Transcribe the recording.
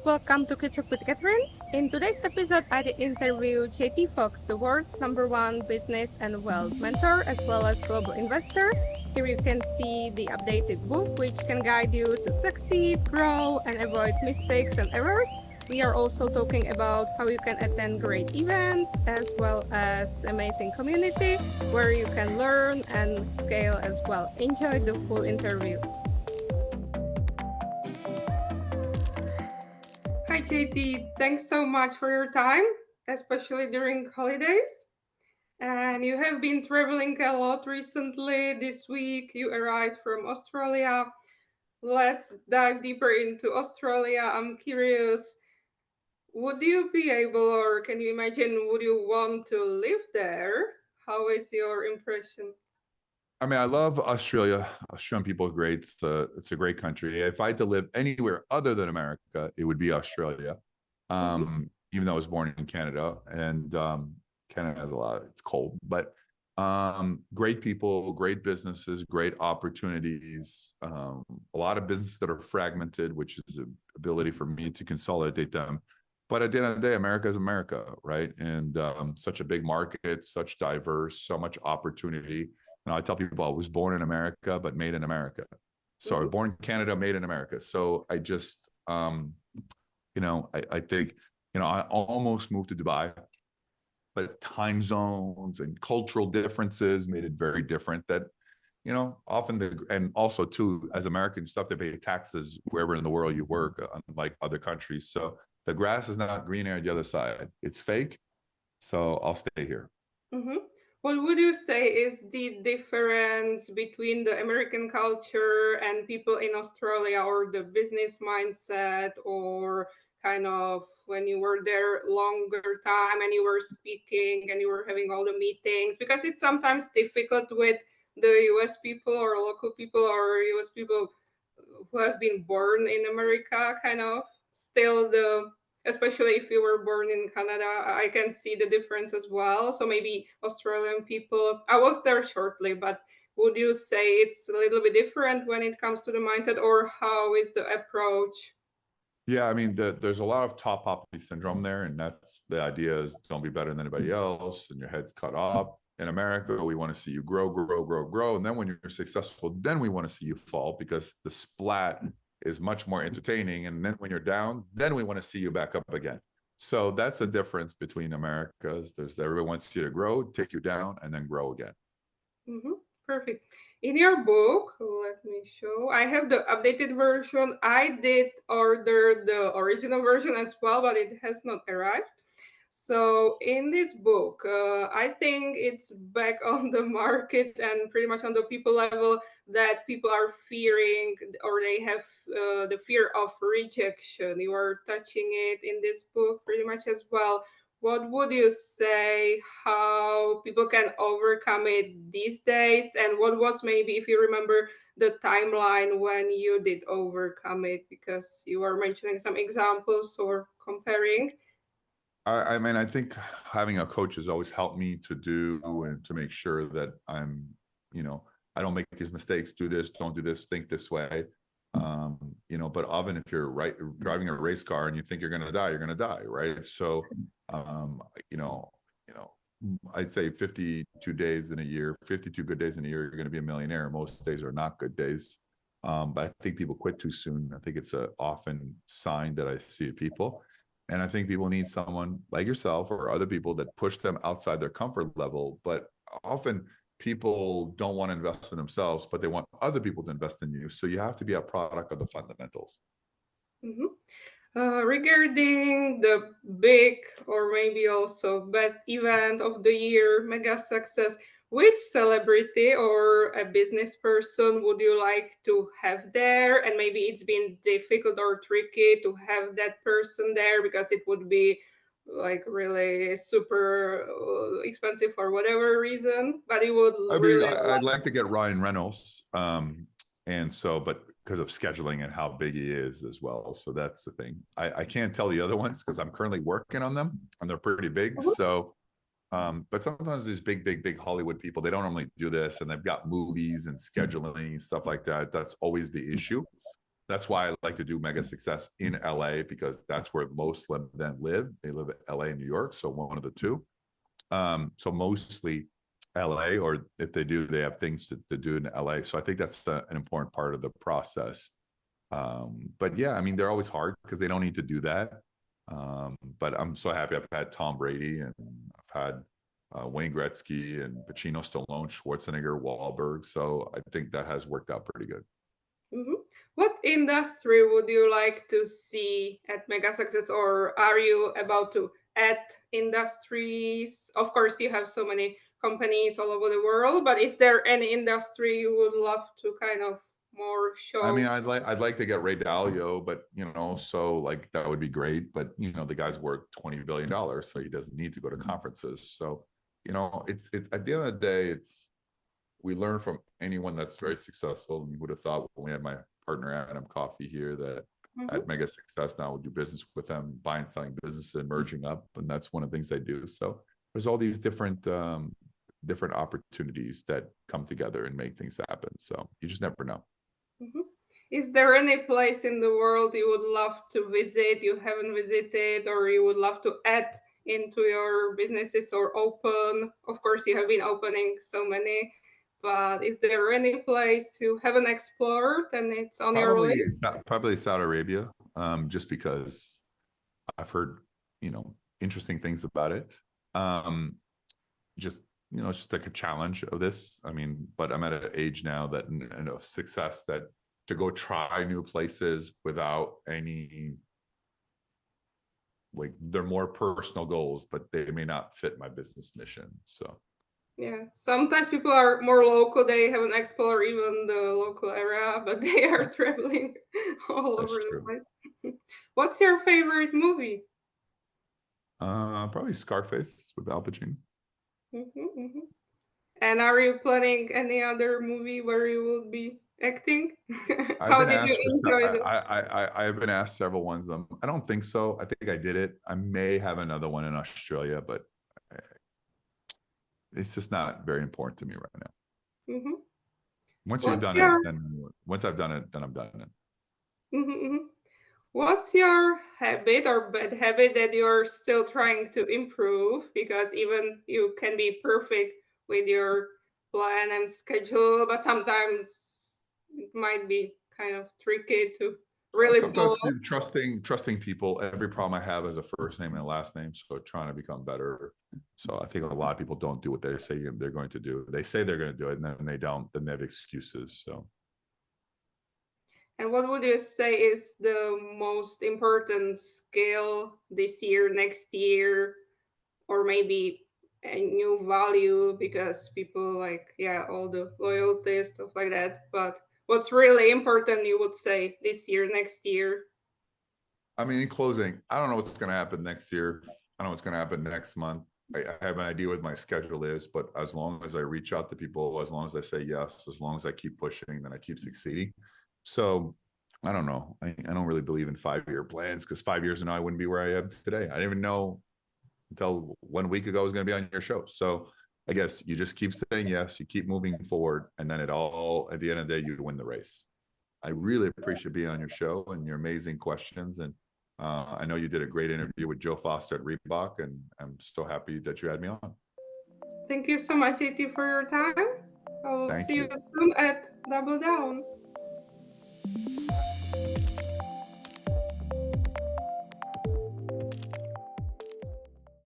Welcome to Catch Up with Catherine. In today's episode, I interview JT Foxx, the world's #1 business and wealth mentor, as well as global investor. Here you can see the updated book, which can guide you to succeed, grow, and avoid mistakes and errors. We are also talking about how you can attend great events, as well as amazing community where you can learn and scale as well. Enjoy the full interview. Hi, JT. Thanks so much for your time, especially during holidays. And you have been traveling a lot recently. This week, you arrived from Australia. Let's dive deeper into Australia. I'm curious, would you be able, or can you imagine, would you want to live there? How is your impression? I mean, I love Australia. Australian people are great. It's a great country. If I had to live anywhere other than America, it would be Australia. Mhm. Even though I was born in Canada, and Canada has a lot. It's cold, but great people, great businesses, great opportunities. A lot of businesses that are fragmented, which is an ability for me to consolidate them. But at the end of the day, America is America, right? And such a big market, such diverse, so much opportunity. I tell people I was born in America, but made in America. So I Mhm. was born in Canada, made in America. So I just, I think, I almost moved to Dubai, but time zones and cultural differences made it very different. That, often and also too, as Americans, you have to pay taxes wherever in the world you work, unlike other countries. So the grass is not greener on the other side. It's fake. So I'll stay here. Mm-hmm. What would you say is the difference between the American culture and people in Australia, or the business mindset, or kind of when you were there longer time and you were speaking and you were having all the meetings? Because it's sometimes difficult with the US people or local people or US people who have been born in America, kind of still the, especially if you were born in Canada, I can see the difference as well. So maybe Australian people, I was there shortly, but would you say it's a little bit different when it comes to the mindset, or how is the approach? Yeah, I mean, there's a lot of top poppy syndrome there, and that's the idea is don't be better than anybody else, and your head's cut off. In America, we want to see you grow, grow, grow, grow, and then when you're successful, then we want to see you fall because the splat is much more entertaining. And then when you're down, then we want to see you back up again. So that's the difference between Americas. There's everyone wants you to grow, take you down, and then grow again. Mm-hmm. Perfect. In your book, let me show. I have the updated version. I did order the original version as well, but it has not arrived. So in this book, I think it's back on the market and pretty much on the people level that people are fearing, or they have the fear of rejection. You are touching it in this book pretty much as well. What would you say how people can overcome it these days? And what was, maybe if you remember, the timeline when you did overcome it? Because you are mentioning some examples or comparing. I mean, I think having a coach has always helped me to do and to make sure that I'm, you know, I don't make these mistakes, do this, don't do this, think this way. But often if you're driving a race car and you think you're gonna die, you're gonna die, right? So um, you know, you know, I'd say 52 days in a year, 52 good days in a year, you're gonna be a millionaire. Most days are not good days. But I think people quit too soon. I think it's a often sign that I see people. And I think people need someone like yourself or other people that push them outside their comfort level. But often people don't want to invest in themselves, but they want other people to invest in you. So you have to be a product of the fundamentals. Mhm. Regarding the big, or maybe also best event of the year, mega success, which celebrity or a business person would you like to have there? And maybe it's been difficult or tricky to have that person there because it would be like really super expensive for whatever reason, but you would I mean, really I'd like. like to get Ryan Reynolds. But because of scheduling and how big he is as well. So that's the thing. I can't tell the other ones because I'm currently working on them and they're pretty big. So but sometimes these big Hollywood people, they don't normally do this, and they've got movies and scheduling stuff like that. That's always the issue. That's why I like to do Mega Success in LA, because that's where most of them live. They live in LA and New York, so one of the two. So mostly LA, or if they do, they have things to do in LA. So I think that's an important part of the process. But yeah, I mean, they're always hard because they don't need to do that. But I'm so happy I've had Tom Brady, and I've had Wayne Gretzky and Pacino, Stallone, Schwarzenegger, Wahlberg. So I think that has worked out pretty good. Mhm. What industry would you like to see at Mega Success, or are you about to add industries? Of course, you have so many companies all over the world, but is there any industry you would love to kind of more I mean, show? I'd like to get Ray Dalio, but so like that would be great. But the guy's worth $20 billion, so he doesn't need to go to conferences. So it's at the end of the day, we learn from anyone that's very successful. And you would have thought when we had my partner Adam Coffee here that Mhm. at Mega Success now we'll do business with them, buying, selling businesses, and merging up, and that's one of the things they do. So there's all these different opportunities that come together and make things happen. So you just never know. Mhm. Is there any place in the world you would love to visit, you haven't visited, or you would love to add into your businesses or open? Of course, you have been opening so many, but is there any place you haven't explored and it's on your Probably, list? probably Saudi Arabia, just because I've heard, interesting things about it. Um, just, it's just like a challenge of this. I mean, but I'm at an age now that and of success that to go try new places without any, like, they're more personal goals, but they may not fit my business mission. So Yeah, sometimes people are more local, they haven't explored even the local area, but they are traveling all that's over the true. place. What's your favorite movie? Probably Scarface with Al Pacino. Mhm, mhm. And are you planning any other movie where you will be acting? I've How been did you asked for. enjoy the? I have been asked several ones of them. I don't think so. I think I did it. I may have another one in Australia, but it's just not very important to me right now. Mhm. Once you've What's done it, your then once I've done it, then I'm done it. mhm, mhm. What's your habit or bad habit that you're still trying to improve? Because even you can be perfect with your plan and schedule, but sometimes it might be kind of tricky to really Sometimes follow. trusting people. Every problem I have is a first name and a last name. So trying to become better. So I think a lot of people don't do what they say they're going to do. They say they're going to do it, and then they don't. Then they have excuses. So And what would you say is the most important skill this year, next year, or maybe a new value? Because people like, yeah, all the loyalty, stuff like that. But what's really important, you would say, this year, next year? I mean, in closing, I don't know what's going to happen next year. I don't know what's going to happen next month. I have an idea what my schedule is, but as long as I reach out to people, as long as I say yes, as long as I keep pushing, then I keep succeeding. So I don't know. I don't really believe in 5-year plans, because 5 years from now I wouldn't be where I am today. I didn't even know until 1 week ago I was going to be on your show. So I guess you just keep saying yes, you keep moving forward, and then at the end of the day, you win the race. I really appreciate being on your show and your amazing questions. And I know you did a great interview with Joe Foster at Reebok, and I'm so happy that you had me on. Thank you so much, AT, for your time. I will see Thank you you. soon at Double Down.